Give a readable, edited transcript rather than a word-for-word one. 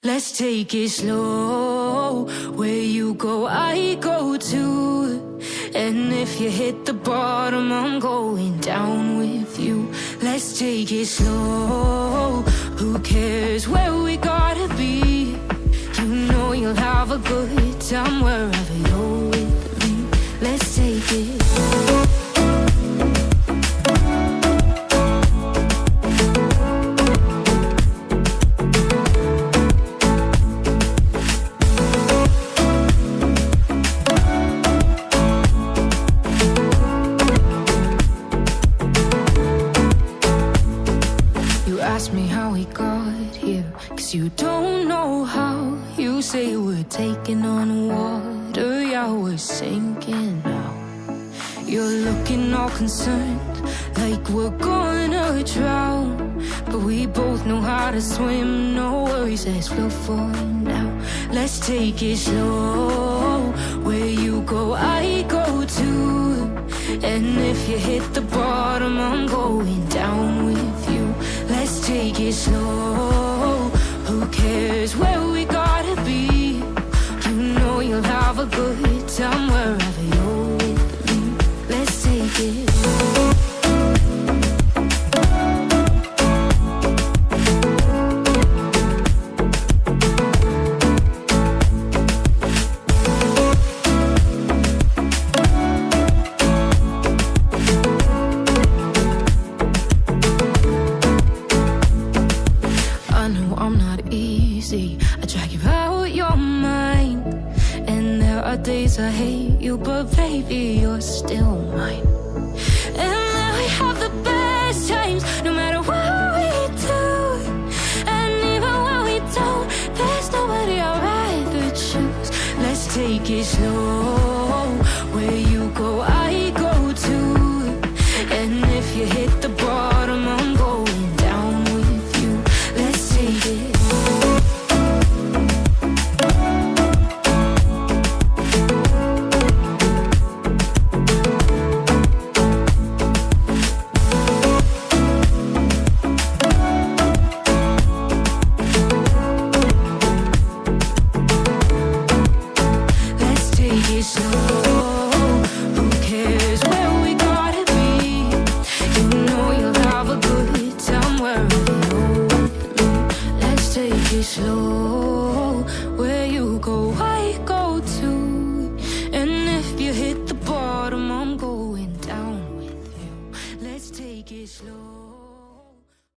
Let's take it slow. Where you go, I go too. And if you hit the bottom, I'm going down with you. Let's take it slow. Who cares where we gotta be? You know you'll have a good time wherever you're with me. Let's take it. Ask me how we got here, 'cause you don't know how. You say we're taking on water, yeah, we're sinking now. You're looking all concerned, like we're gonna drown. But we both know how to swim, no worries, let's flow for now. Let's take it slow. Where you go, I go too. And if you hit the bottom, I'm going down with you. Let's take it slow. Who cares where we gotta be? You know you'll have a good time wherever you're with me. Let's take it. I drag you out your mind, and there are days I hate you, but baby, you're still mine. And then we have the best times, no matter what we do. And even when we don't, there's nobody I'd rather choose. Let's take it slow. Where you go, I go too. And if you hit the bottom, I'm going down with you. Let's take it. Slow, where you go, I go too. And if you hit the bottom, I'm going down with you. Let's take it slow.